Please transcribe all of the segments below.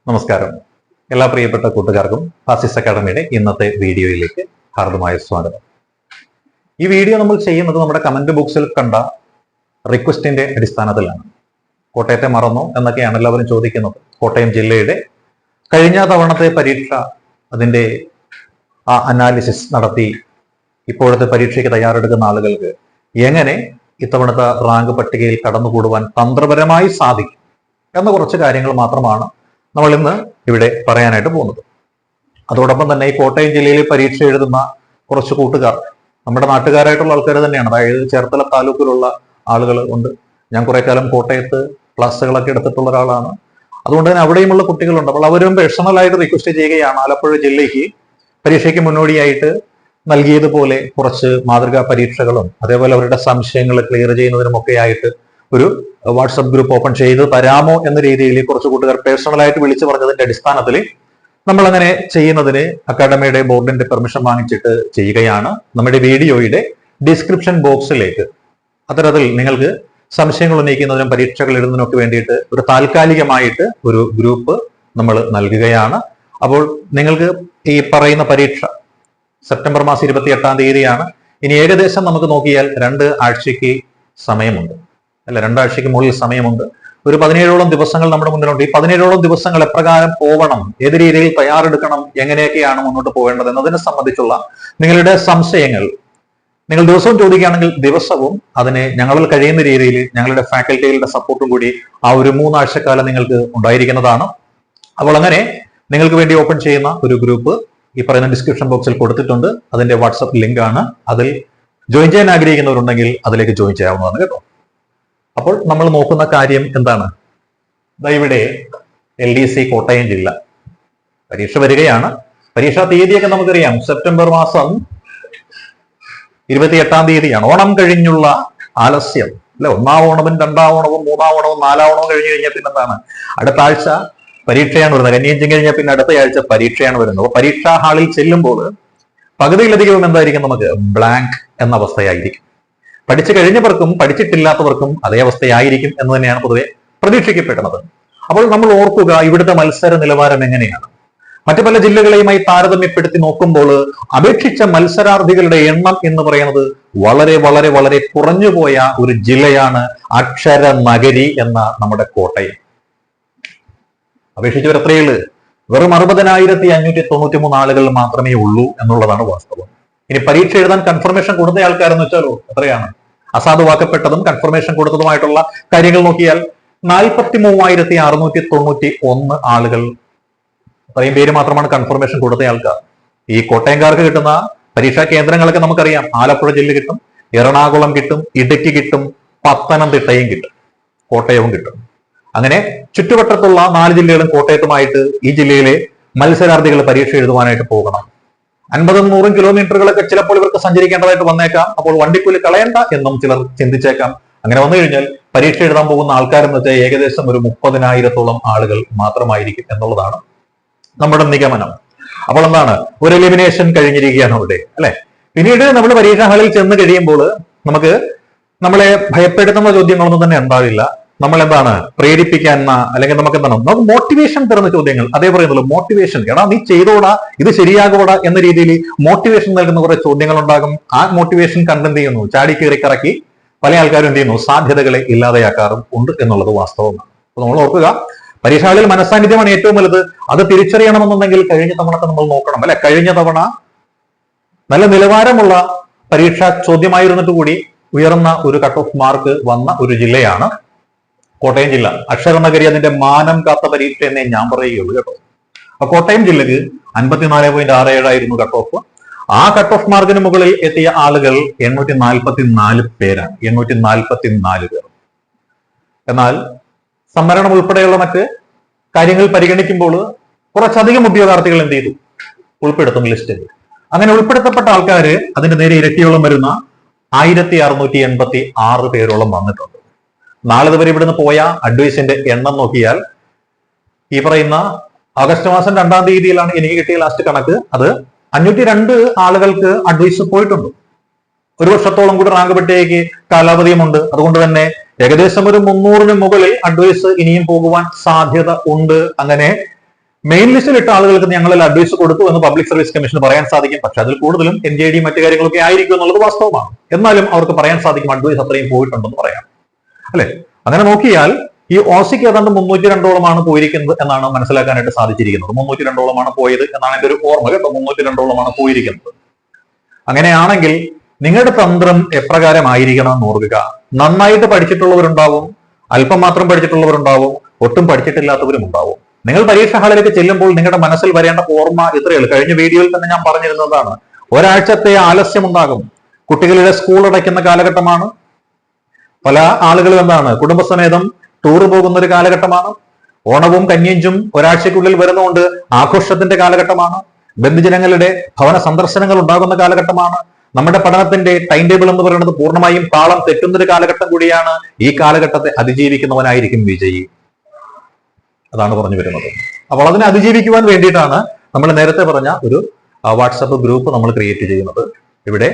നമസ്കാരം. എല്ലാ പ്രിയപ്പെട്ട കൂട്ടുകാർക്കും ഫാസിസ്റ്റ് അക്കാഡമിയുടെ ഇന്നത്തെ വീഡിയോയിലേക്ക് ഹാർദമായ സ്വാഗതം. ഈ വീഡിയോ നമ്മൾ ചെയ്യുന്നത് നമ്മുടെ കമന്റ് ബോക്സിൽ കണ്ട റിക്വസ്റ്റിന്റെ അടിസ്ഥാനത്തിലാണ്. കോട്ടയത്തെ മറന്നോ എന്നൊക്കെയാണ് എല്ലാവരും ചോദിക്കുന്നത്. കോട്ടയം ജില്ലയുടെ കഴിഞ്ഞ തവണത്തെ പരീക്ഷ അതിന്റെ അനാലിസിസ് നടത്തി ഇപ്പോഴത്തെ പരീക്ഷയ്ക്ക് തയ്യാറെടുക്കുന്ന ആളുകൾക്ക് എങ്ങനെ ഇത്തവണത്തെ റാങ്ക് പട്ടികയിൽ കടന്നുകൂടുവാൻ തന്ത്രപരമായി സാധിക്കും എന്ന കുറച്ച് കാര്യങ്ങൾ മാത്രമാണ് നമ്മൾ ഇന്ന് ഇവിടെ പറയാനായിട്ട് പോകുന്നത്. അതോടൊപ്പം തന്നെ ഈ കോട്ടയം ജില്ലയിൽ പരീക്ഷ എഴുതുന്ന കുറച്ച് കൂട്ടുകാർ നമ്മുടെ നാട്ടുകാരായിട്ടുള്ള ആൾക്കാർ തന്നെയാണ്. അതായത് ചേർത്തല താലൂക്കിലുള്ള ആളുകൾ ഉണ്ട്. ഞാൻ കുറെ കാലം കോട്ടയത്ത് ക്ലാസ്സുകളൊക്കെ എടുത്തിട്ടുള്ള ഒരാളാണ്. അതുകൊണ്ട് തന്നെ അവിടെയുമുള്ള കുട്ടികളുണ്ട്. അപ്പോൾ അവരും പേഴ്സണലായിട്ട് റിക്വസ്റ്റ് ചെയ്യുകയാണ്, ആലപ്പുഴ ജില്ലയ്ക്ക് പരീക്ഷയ്ക്ക് മുന്നോടിയായിട്ട് നൽകിയതുപോലെ കുറച്ച് മാതൃകാ പരീക്ഷകളും അതേപോലെ അവരുടെ സംശയങ്ങൾ ക്ലിയർ ചെയ്യുന്നതിനുമൊക്കെ ആയിട്ട് ഒരു വാട്സപ്പ് ഗ്രൂപ്പ് ഓപ്പൺ ചെയ്ത് തരാമോ എന്ന രീതിയിൽ കുറച്ച് കൂട്ടുകാർ പേഴ്സണലായിട്ട് വിളിച്ചു പറഞ്ഞതിന്റെ അടിസ്ഥാനത്തിൽ നമ്മൾ അങ്ങനെ ചെയ്യുന്നതിന് അക്കാഡമിയുടെ ബോർഡിന്റെ പെർമിഷൻ വാങ്ങിച്ചിട്ട് ചെയ്യുകയാണ്. നമ്മുടെ വീഡിയോയുടെ ഡിസ്ക്രിപ്ഷൻ ബോക്സിലേക്ക് അത്തരത്തിൽ നിങ്ങൾക്ക് സംശയങ്ങൾ ഉന്നയിക്കുന്നതിനും പരീക്ഷകൾ എഴുതുന്നതിനൊക്കെ വേണ്ടിയിട്ട് ഒരു താൽക്കാലികമായിട്ട് ഒരു ഗ്രൂപ്പ് നമ്മൾ നൽകുകയാണ്. അപ്പോൾ നിങ്ങൾക്ക് ഈ പറയുന്ന പരീക്ഷ സെപ്റ്റംബർ മാസം 28-ാം തീയതിയാണ്. ഇനി ഏകദേശം നമുക്ക് നോക്കിയാൽ 2 ആഴ്ചയ്ക്ക് സമയമുണ്ട്, അല്ല 2 ആഴ്ചയ്ക്ക് മുകളിൽ സമയമുണ്ട്. ഒരു 17ഓളം ദിവസങ്ങൾ നമ്മുടെ മുന്നിലുണ്ട്. ഈ 17ഓളം ദിവസങ്ങൾ എപ്രകാരം പോകണം, ഏത് രീതിയിൽ തയ്യാറെടുക്കണം, എങ്ങനെയൊക്കെയാണ് മുന്നോട്ട് പോകേണ്ടത് എന്നതിനെ സംബന്ധിച്ചുള്ള നിങ്ങളുടെ സംശയങ്ങൾ നിങ്ങൾ ദിവസവും ചോദിക്കുകയാണെങ്കിൽ ദിവസവും അതിനെ ഞങ്ങളിൽ കഴിയുന്ന രീതിയിൽ ഞങ്ങളുടെ ഫാക്കൽറ്റികളുടെ സപ്പോർട്ടും കൂടി ആ ഒരു 3 ആഴ്ചക്കാലം നിങ്ങൾക്ക് ഉണ്ടായിരിക്കുന്നതാണ്. അപ്പോൾ അങ്ങനെ നിങ്ങൾക്ക് വേണ്ടി ഓപ്പൺ ചെയ്യുന്ന ഒരു ഗ്രൂപ്പ് ഈ പറയുന്ന ഡിസ്ക്രിപ്ഷൻ ബോക്സിൽ കൊടുത്തിട്ടുണ്ട്. അതിന്റെ വാട്സപ്പ് ലിങ്ക് ആണ്. അതിൽ ജോയിൻ ചെയ്യാൻ ആഗ്രഹിക്കുന്നവരുണ്ടെങ്കിൽ അതിലേക്ക് ജോയിൻ ചെയ്യാവുന്നതാണ് കേട്ടോ. അപ്പോൾ നമ്മൾ നോക്കുന്ന കാര്യം എന്താണ്? ഇവിടെ LDC കോട്ടയം ജില്ല പരീക്ഷ വരികയാണ്. പരീക്ഷാ തീയതിയൊക്കെ നമുക്കറിയാം. സെപ്റ്റംബർ മാസം 28-ാം തീയതിയാണ്. ഓണം കഴിഞ്ഞുള്ള ആലസ്യം അല്ലെ? 1-ാം ഓണവും 2-ാം ഓണവും 3-ാം ഓണവും 4-ാം ഓണവും കഴിഞ്ഞ് കഴിഞ്ഞാൽ പിന്നെ എന്താണ്? അടുത്ത ആഴ്ച പരീക്ഷയാണ് വരുന്നത്. കന്യാഞ്ചം കഴിഞ്ഞാൽ പിന്നെ അടുത്ത ആഴ്ച പരീക്ഷയാണ് വരുന്നത്. അപ്പോൾ പരീക്ഷാ ഹാളിൽ ചെല്ലുമ്പോൾ പകുതിയിലധികവും എന്തായിരിക്കും? നമുക്ക് ബ്ലാങ്ക് എന്ന അവസ്ഥയായിരിക്കും. പഠിച്ചു കഴിഞ്ഞവർക്കും പഠിച്ചിട്ടില്ലാത്തവർക്കും അതേ അവസ്ഥയായിരിക്കും എന്ന് തന്നെയാണ് പൊതുവെ പ്രതീക്ഷിക്കപ്പെടുന്നത്. അപ്പോൾ നമ്മൾ ഓർക്കുക, ഇവിടുത്തെ മത്സര നിലവാരം എങ്ങനെയാണ്? മറ്റു പല ജില്ലകളെയുമായി താരതമ്യപ്പെടുത്തി നോക്കുമ്പോൾ അപേക്ഷിച്ച മത്സരാർത്ഥികളുടെ എണ്ണം എന്ന് പറയുന്നത് വളരെ വളരെ വളരെ കുറഞ്ഞുപോയ ഒരു ജില്ലയാണ് അക്ഷര നഗരി എന്ന നമ്മുടെ കോട്ടയം. അപേക്ഷിച്ചവർ എത്രയുള്ളൂ? വെറും 60,593 ആളുകൾ മാത്രമേ ഉള്ളൂ എന്നുള്ളതാണ് വാസ്തവം. ഇനി പരീക്ഷ എഴുതാൻ കൺഫർമേഷൻ കൊടുത്ത ആൾക്കാരെന്ന് വെച്ചാലോ എത്രയാണ്? അസാധുവാക്കപ്പെട്ടതും കൺഫർമേഷൻ കൊടുത്തതുമായിട്ടുള്ള കാര്യങ്ങൾ നോക്കിയാൽ 43,691 ആളുകൾ. അത്രയും പേര് മാത്രമാണ് കൺഫർമേഷൻ കൊടുത്ത ആൾക്കാർ. ഈ കോട്ടയംകാർക്ക് കിട്ടുന്ന പരീക്ഷാ കേന്ദ്രങ്ങളൊക്കെ നമുക്കറിയാം. ആലപ്പുഴ ജില്ല കിട്ടും, എറണാകുളം കിട്ടും, ഇടുക്കി കിട്ടും, പത്തനംതിട്ടയും കിട്ടും, കോട്ടയവും കിട്ടും. അങ്ങനെ ചുറ്റുവട്ടത്തുള്ള 4 ജില്ലകളും കോട്ടയത്തുമായിട്ട് ഈ ജില്ലയിലെ മത്സരാർത്ഥികൾ പരീക്ഷ എഴുതുവാനായിട്ട് പോകണം. 50-100 കിലോമീറ്ററുകളൊക്കെ ചിലപ്പോൾ ഇവർക്ക് സഞ്ചരിക്കേണ്ടതായിട്ട് വന്നേക്കാം. അപ്പോൾ വണ്ടിക്കൂലി കളയണ്ട എന്നും ചിലർ ചിന്തിച്ചേക്കാം. അങ്ങനെ വന്നു കഴിഞ്ഞാൽ പരീക്ഷ എഴുതാൻ പോകുന്ന ആൾക്കാരെന്ന് വെച്ചാൽ ഏകദേശം ഒരു 30,000-ഓളം ആളുകൾ മാത്രമായിരിക്കും എന്നുള്ളതാണ് നമ്മുടെ നിഗമനം. അപ്പോൾ എന്താണ്? ഒരു എലിമിനേഷൻ കഴിഞ്ഞിരിക്കുകയാണ് അവിടെ, അല്ലെ? പിന്നീട് നമ്മൾ പരീക്ഷാ ഹാളിൽ ചെന്ന് കഴിയുമ്പോൾ നമുക്ക് നമ്മളെ ഭയപ്പെടുത്തുന്ന ചോദ്യങ്ങളൊന്നും തന്നെ ഉണ്ടാവില്ല. നമ്മൾ എന്താണ് പ്രേരിപ്പിക്കാൻ, അല്ലെങ്കിൽ നമുക്ക് എന്താണ് നമുക്ക് മോട്ടിവേഷൻ തരുന്ന ചോദ്യങ്ങൾ. അതേ പറയുന്നുള്ളൂ, മോട്ടിവേഷൻ. എടാ നീ ചെയ്തോടാ, ഇത് ശരിയാകൂടാ എന്ന രീതിയിൽ മോട്ടിവേഷൻ നൽകുന്ന കുറെ ചോദ്യങ്ങൾ ഉണ്ടാകും. ആ മോട്ടിവേഷൻ കണ്ടെന്റ് ചെയ്യുന്നു, ചാടി കയറി കറക്കി പല ആൾക്കാരും എന്ത് ചെയ്യുന്നു? സാധ്യതകളെ ഇല്ലാതെയാക്കാറും ഉണ്ട് എന്നുള്ളത് വാസ്തവമാണ്. അപ്പൊ നമ്മൾ ഓർക്കുക, പരീക്ഷകളിൽ മനസ്സാന്നിധ്യമാണ് ഏറ്റവും വലുത്. അത് തിരിച്ചറിയണമെന്നുണ്ടെങ്കിൽ കഴിഞ്ഞ തവണത്തെ നമ്മൾ നോക്കണം, അല്ലെ? കഴിഞ്ഞ തവണ നല്ല നിലവാരമുള്ള പരീക്ഷാ ചോദ്യമായിരുന്നിട്ട് കൂടി ഉയർന്ന ഒരു കട്ട് ഓഫ് മാർക്ക് വന്ന ഒരു ജില്ലയാണ് കോട്ടയം ജില്ല. അക്ഷരനഗരി അതിന്റെ മാനം കാത്ത പരീക്ഷ എന്നേ ഞാൻ പറയുകയുള്ളൂ കേട്ടോ. അപ്പൊ കോട്ടയം ജില്ലക്ക് 54.67 ആയിരുന്നു കട്ട് ഓഫ്. ആ കട്ട് ഓഫ് മാർക്കിന് മുകളിൽ എത്തിയ ആളുകൾ 844 പേരാണ്. 844 പേർ. എന്നാൽ സംവരണം ഉൾപ്പെടെയുള്ള മറ്റ് കാര്യങ്ങൾ പരിഗണിക്കുമ്പോൾ കുറച്ചധികം ഉദ്യോഗാർത്ഥികൾ എന്ത് ചെയ്തു? ഉൾപ്പെടുത്തും ലിസ്റ്റിൽ. അങ്ങനെ ഉൾപ്പെടുത്തപ്പെട്ട ആൾക്കാര് അതിന്റെ നേരെ ഇരട്ടിയോളം വരുന്ന 1686 പേരോളം വന്നിട്ടുണ്ട്. നാളെ വരെ ഇവിടുന്ന് പോയ അഡ്വൈസിന്റെ എണ്ണം നോക്കിയാൽ ഈ പറയുന്ന ആഗസ്റ്റ് മാസം 2-ാം തീയതിയിലാണ് എനിക്ക് കിട്ടിയ ലാസ്റ്റ് കണക്ക്. അത് 502 ആളുകൾക്ക് അഡ്വൈസ് പോയിട്ടുണ്ട്. 1 വർഷത്തോളം കൂടി റാങ്ക് പട്ടികയ്ക്ക് കാലാവധിയുമുണ്ട്. അതുകൊണ്ട് തന്നെ ഏകദേശം ഒരു 300-ന് മുകളിൽ അഡ്വൈസ് ഇനിയും പോകുവാൻ സാധ്യത ഉണ്ട്. അങ്ങനെ മെയിൻ ലിസ്റ്റിൽ ഇട്ട ആളുകൾക്ക് ഞങ്ങളിൽ അഡ്വൈസ് കൊടുത്തു എന്ന് പബ്ലിക് സർവീസ് കമ്മീഷന് പറയാൻ സാധിക്കും. പക്ഷെ അതിൽ കൂടുതലും NJD മറ്റു കാര്യങ്ങളൊക്കെ ആയിരിക്കും എന്നുള്ളത് വാസ്തവമാണ്. എന്നാലും അവർക്ക് പറയാൻ സാധിക്കും അഡ്വൈസ് അത്രയും പോയിട്ടുണ്ടെന്ന് പറയാം, അല്ലെ? അങ്ങനെ നോക്കിയാൽ ഈ ഓസിക്ക് ഏതാണ്ട് 302ഓളമാണ് പോയിരിക്കുന്നത് എന്നാണ് മനസ്സിലാക്കാനായിട്ട് സാധിച്ചിരിക്കുന്നത്. 302ഓളമാണ് പോയത് എന്നാണ് എന്റെ ഒരു ഓർമ്മ കേട്ടോ. 302ഓളമാണ് പോയിരിക്കുന്നത്. അങ്ങനെയാണെങ്കിൽ നിങ്ങളുടെ തന്ത്രം എപ്രകാരമായിരിക്കണം എന്ന് ഓർക്കുക. നന്നായിട്ട് പഠിച്ചിട്ടുള്ളവരുണ്ടാവും, അല്പം മാത്രം പഠിച്ചിട്ടുള്ളവരുണ്ടാവും, ഒട്ടും പഠിച്ചിട്ടില്ലാത്തവരും ഉണ്ടാവും. നിങ്ങൾ പരീക്ഷാ ഹാളിലേക്ക് ചെല്ലുമ്പോൾ നിങ്ങളുടെ മനസ്സിൽ വരേണ്ട ഓർമ്മ ഇത്രയുള്ളൂ. കഴിഞ്ഞ വീഡിയോയിൽ തന്നെ ഞാൻ പറഞ്ഞിരുന്നതാണ്, ഒരാഴ്ചത്തെ ആലസ്യം ഉണ്ടാകും. കുട്ടികളുടെ സ്കൂൾ അടയ്ക്കുന്ന കാലഘട്ടമാണ്. പല ആളുകളും എന്താണ് കുടുംബസമേതം ടൂർ പോകുന്ന ഒരു കാലഘട്ടമാണ്. ഓണവും കന്യഞ്ചും ഒരാഴ്ചക്കുള്ളിൽ വരുന്നതുകൊണ്ട് ആഘോഷത്തിന്റെ കാലഘട്ടമാണ്. ബന്ധുജനങ്ങളുടെ ഭവന സന്ദർശനങ്ങൾ ഉണ്ടാകുന്ന കാലഘട്ടമാണ്. നമ്മുടെ പഠനത്തിന്റെ ടൈം ടേബിൾ എന്ന് പറയുന്നത് പൂർണ്ണമായും താളം തെറ്റുന്ന ഒരു കാലഘട്ടം കൂടിയാണ്. ഈ കാലഘട്ടത്തെ അതിജീവിക്കുന്നവനായിരിക്കും വിജയി. അതാണ് പറഞ്ഞു വരുന്നത്. അപ്പോൾ അതിനെ അതിജീവിക്കുവാൻ വേണ്ടിയിട്ടാണ് നമ്മൾ നേരത്തെ പറഞ്ഞ ഒരു വാട്സപ്പ് ഗ്രൂപ്പ് നമ്മൾ ക്രിയേറ്റ് ചെയ്യുന്നത്. ഇവിടെ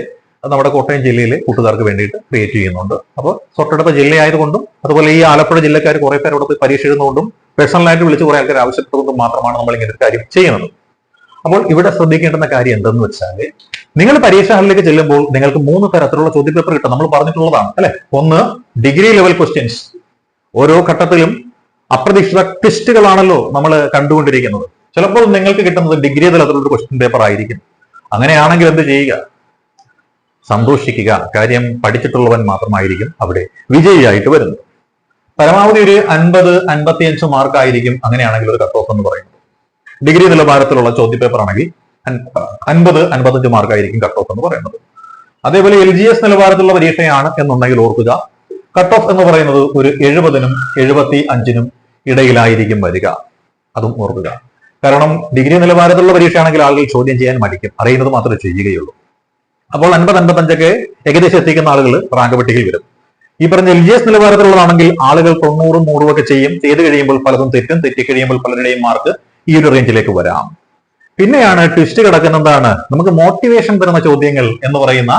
നമ്മുടെ കോട്ടയം ജില്ലയിലെ കൂട്ടുകാർക്ക് വേണ്ടിയിട്ട് ക്രിയേറ്റ് ചെയ്യുന്നുണ്ട്. അപ്പോൾ തൊട്ടടുത്ത ജില്ലയായതുകൊണ്ടും അതുപോലെ ഈ ആലപ്പുഴ ജില്ലക്കാർ കുറെ പേർ അവിടെ പോയി പരീക്ഷ എഴുതുന്നതുകൊണ്ടും പേഴ്സണലായിട്ട് വിളിച്ച് കുറെ ആൾക്കാർ ആവശ്യപ്പെട്ടതുകൊണ്ടും മാത്രമാണ് നമ്മൾ ഇങ്ങനെ ഒരു കാര്യം ചെയ്യുന്നത്. അപ്പോൾ ഇവിടെ ശ്രദ്ധിക്കേണ്ടുന്ന കാര്യം എന്തെന്ന് വെച്ചാൽ, നിങ്ങൾ പരീക്ഷാ ഹാളിലേക്ക് ചെല്ലുമ്പോൾ നിങ്ങൾക്ക് 3 തരത്തിലുള്ള ചോദ്യപേപ്പർ കിട്ടും. നമ്മൾ പറഞ്ഞിട്ടുള്ളതാണ്, അല്ലെ? ഒന്ന്, ഡിഗ്രി ലെവൽ ക്വസ്റ്റ്യൻസ്. ഓരോ ഘട്ടത്തിലും അപ്രതീക്ഷിത ട്വിസ്റ്റുകളാണല്ലോ നമ്മൾ കണ്ടുകൊണ്ടിരിക്കുന്നത്. ചിലപ്പോൾ നിങ്ങൾക്ക് കിട്ടുന്നത് ഡിഗ്രി തലത്തിലുള്ള ക്വസ്റ്റ്യൻ പേപ്പർ ആയിരിക്കും. അങ്ങനെയാണെങ്കിൽ എന്ത് ചെയ്യുക? സന്തോഷിക്കുക. കാര്യം പഠിച്ചിട്ടുള്ളവൻ മാത്രമായിരിക്കും അവിടെ വിജയിയായിട്ട് വരുന്നത്. പരമാവധി ഒരു 50-55 മാർക്കായിരിക്കും അങ്ങനെയാണെങ്കിൽ ഒരു കട്ട് ഓഫ് എന്ന് പറയുന്നത്. ഡിഗ്രി നിലവാരത്തിലുള്ള ചോദ്യപേപ്പർ ആണെങ്കിൽ 50-55 മാർക്കായിരിക്കും കട്ട് ഓഫ് എന്ന് പറയുന്നത്. അതേപോലെ LGS നിലവാരത്തിലുള്ള പരീക്ഷയാണ് എന്നുണ്ടെങ്കിൽ ഓർക്കുക, കട്ട് ഓഫ് എന്ന് പറയുന്നത് ഒരു 70-നും 75-നും ഇടയിലായിരിക്കും വരിക. അതും ഓർക്കുക. കാരണം ഡിഗ്രി നിലവാരത്തിലുള്ള പരീക്ഷയാണെങ്കിൽ ആളുകൾ ചോദ്യം ചെയ്യാൻ മടിക്കും, അറിയുന്നത് മാത്രമേ ചെയ്യുകയുള്ളൂ. അപ്പോൾ 50-55 ഏകദേശം എത്തിക്കുന്ന ആളുകൾ റാങ്ക് പട്ടികയിൽ വരും. ഈ പറഞ്ഞ LGS നിലവാരത്തിലുള്ളതാണെങ്കിൽ ആളുകൾ 90-100 ഒക്കെ ചെയ്ത് കഴിയുമ്പോൾ പലതും തെറ്റും, തെറ്റിക്കഴിയുമ്പോൾ പലരുടെയും മാർക്ക് ഈ ഒരു റേഞ്ചിലേക്ക് വരാം. പിന്നെയാണ് ട്വിസ്റ്റ് കിടക്കുന്നതാണ് നമുക്ക് മോട്ടിവേഷൻ തരുന്ന ചോദ്യങ്ങൾ എന്ന് പറയുന്ന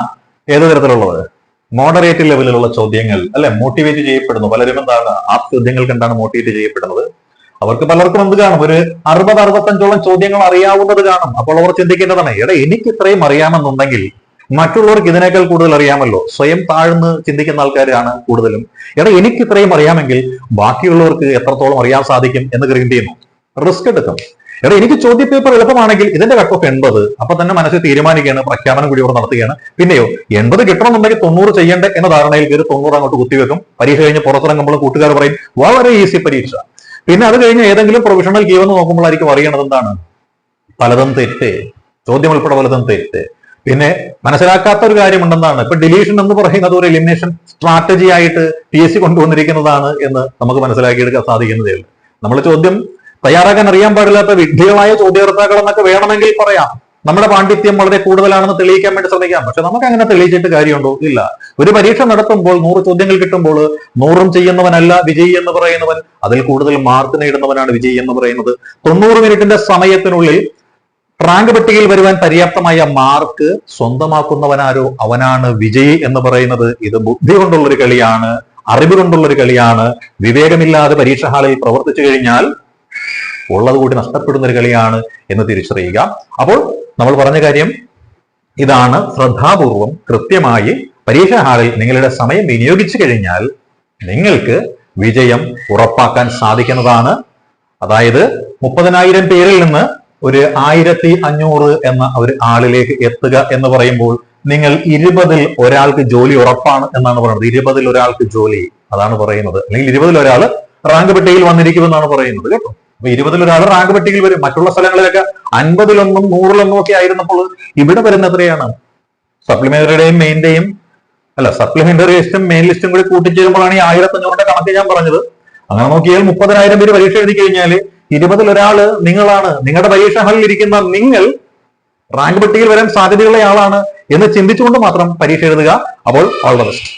ഏത് തരത്തിലുള്ളത്? മോഡറേറ്റ് ലെവലിലുള്ള ചോദ്യങ്ങൾ, അല്ലെ? മോട്ടിവേറ്റ് ചെയ്യപ്പെടുന്നു. പലരും എന്താണ് ആ ചോദ്യങ്ങൾക്ക് എന്താണ് മോട്ടിവേറ്റ് ചെയ്യപ്പെടുന്നത്? അവർക്ക് പലർക്കും എന്ത് കാണും? ഒരു 60-65ഓളം ചോദ്യങ്ങൾ അറിയാവുന്നത് കാണും. അപ്പോൾ അവർ ചിന്തിക്കേണ്ടതാണ്, എടാ എനിക്ക് ഇത്രയും അറിയാമെന്നുണ്ടെങ്കിൽ മറ്റുള്ളവർക്ക് ഇതിനേക്കാൾ കൂടുതൽ അറിയാമല്ലോ. സ്വയം താഴ്ന്ന് ചിന്തിക്കുന്ന ആൾക്കാരാണ് കൂടുതലും. എടാ എനിക്ക് ഇത്രയും അറിയാമെങ്കിൽ ബാക്കിയുള്ളവർക്ക് എത്രത്തോളം അറിയാൻ സാധിക്കും എന്ന് കരുതി ചെയ്യുന്നു, റിസ്ക് എടുക്കും. എടാ എനിക്ക് ചോദ്യപേപ്പർ എളുപ്പമാണെങ്കിൽ ഇതിന്റെ കട്ട് ഓഫ് 80. അപ്പൊ തന്നെ മനസ്സിൽ തീരുമാനിക്കുകയാണ്, പ്രഖ്യാപനം കൂടി ഇവിടെ നടത്തുകയാണ്. പിന്നെയോ 80 കിട്ടണമെന്നുണ്ടെങ്കിൽ 90 ചെയ്യേണ്ട എന്ന ധാരണയിൽ കയറി 90 അങ്ങോട്ട് കുത്തിവെക്കും. പരീക്ഷ കഴിഞ്ഞ് പുറത്തിറങ്ങുമ്പോൾ കൂട്ടുകാർ പറയും വളരെ ഈസി പരീക്ഷ. പിന്നെ അത് കഴിഞ്ഞ് ഏതെങ്കിലും പ്രൊഫഷണൽ കീ എന്ന് നോക്കുമ്പോഴായിരിക്കും അറിയണത് എന്താണ് പലതും തെറ്റ്, ചോദ്യം ഉൾപ്പെടെ പലതും തെറ്റ്. പിന്നെ മനസ്സിലാക്കാത്ത ഒരു കാര്യമുണ്ടെന്നാണ് ഇപ്പൊ ഡിലീഷൻ എന്ന് പറയുന്നത് ഒരു എലിമിനേഷൻ സ്ട്രാറ്റജി ആയിട്ട് PSC കൊണ്ടുവന്നിരിക്കുന്നതാണ് എന്ന് നമുക്ക് മനസ്സിലാക്കിയെടുക്കാൻ സാധിക്കുന്നതേ ഉള്ളൂ. നമ്മൾ ചോദ്യം തയ്യാറാക്കാൻ അറിയാൻ പാടില്ലാത്ത വിഡ്ഢികളായ ചോദ്യകർത്താക്കൾ എന്നൊക്കെ വേണമെങ്കിൽ പറയാം. നമ്മുടെ പാണ്ഡിത്യം വളരെ കൂടുതലാണെന്ന് തെളിയിക്കാൻ വേണ്ടി ശ്രമിക്കാം. പക്ഷെ നമുക്ക് അങ്ങനെ തെളിയിച്ചിട്ട് കാര്യമുണ്ടോ? ഇല്ല. ഒരു പരീക്ഷ നടത്തുമ്പോൾ 100 ചോദ്യങ്ങൾ കിട്ടുമ്പോൾ 100ഉം ചെയ്യുന്നവനല്ല വിജയി എന്ന് പറയുന്നവൻ, അതിൽ കൂടുതൽ മാർക്ക് നേടുന്നവനാണ് വിജയി എന്ന് പറയുന്നത്. 90 മിനിറ്റിന്റെ സമയത്തിനുള്ളിൽ റാങ്ക് പട്ടികയിൽ വരുവാൻ പര്യാപ്തമായ മാർക്ക് സ്വന്തമാക്കുന്നവനാരോ അവനാണ് വിജയി എന്ന് പറയുന്നത്. ഇത് ബുദ്ധി കൊണ്ടുള്ളൊരു കളിയാണ്, അറിവ് കൊണ്ടുള്ളൊരു കളിയാണ്. വിവേകമില്ലാതെ പരീക്ഷ ഹാളിൽ പ്രവർത്തിച്ചു കഴിഞ്ഞാൽ ഉള്ളത് കൂടി നഷ്ടപ്പെടുന്ന ഒരു കളിയാണ് എന്ന് തിരിച്ചറിയുക. അപ്പോൾ നമ്മൾ പറഞ്ഞ കാര്യം ഇതാണ്. ശ്രദ്ധാപൂർവം കൃത്യമായി പരീക്ഷാ ഹാളിൽ നിങ്ങളുടെ സമയം വിനിയോഗിച്ചു കഴിഞ്ഞാൽ നിങ്ങൾക്ക് വിജയം ഉറപ്പാക്കാൻ സാധിക്കുന്നതാണ്. അതായത് 30,000 പേരിൽ നിന്ന് ഒരു 1500 എന്ന ഒരു ആളിലേക്ക് എത്തുക എന്ന് പറയുമ്പോൾ നിങ്ങൾ 20-ൽ ഒരാൾക്ക് ജോലി ഉറപ്പാണ് എന്നാണ് പറയുന്നത്. 20-ൽ ഒരാൾക്ക് ജോലി, അതാണ് പറയുന്നത്. അല്ലെങ്കിൽ 20-ൽ ഒരാൾ റാങ്ക് പട്ടികയിൽ വന്നിരിക്കുമെന്നാണ് പറയുന്നത് കേട്ടോ. അപ്പൊ 20-ൽ ഒരാൾ റാങ്ക് പട്ടികയിൽ വരും. മറ്റുള്ള സ്ഥലങ്ങളിലൊക്കെ 50-ലൊന്നും 100-ലൊന്നും ഒക്കെ ആയിരുന്നപ്പോൾ ഇവിടെ വരുന്ന എത്രയാണ്? സപ്ലിമെന്ററിയുടെയും മെയിന്റെയും സപ്ലിമെന്ററി ലിസ്റ്റും മെയിൻ ലിസ്റ്റും കൂടി കൂട്ടിച്ചേരുമ്പോഴാണ് ഈ 1500 കണക്ക് ഞാൻ പറഞ്ഞത്. അങ്ങനെ നോക്കിയാൽ 30,000 പേര് പരീക്ഷ എഴുതി കഴിഞ്ഞാൽ 20-ൽ ഒരാള് നിങ്ങളാണ്. നിങ്ങളുടെ പരീക്ഷാ ഹാളിൽ ഇരിക്കുന്ന നിങ്ങൾ റാങ്ക് പട്ടികയിൽ വരാൻ സാധ്യതയുള്ള ആളാണ് എന്ന് ചിന്തിച്ചുകൊണ്ട് മാത്രം പരീക്ഷ എഴുതുക. അപ്പോൾ ഓൾ ദ ബെസ്റ്റ്.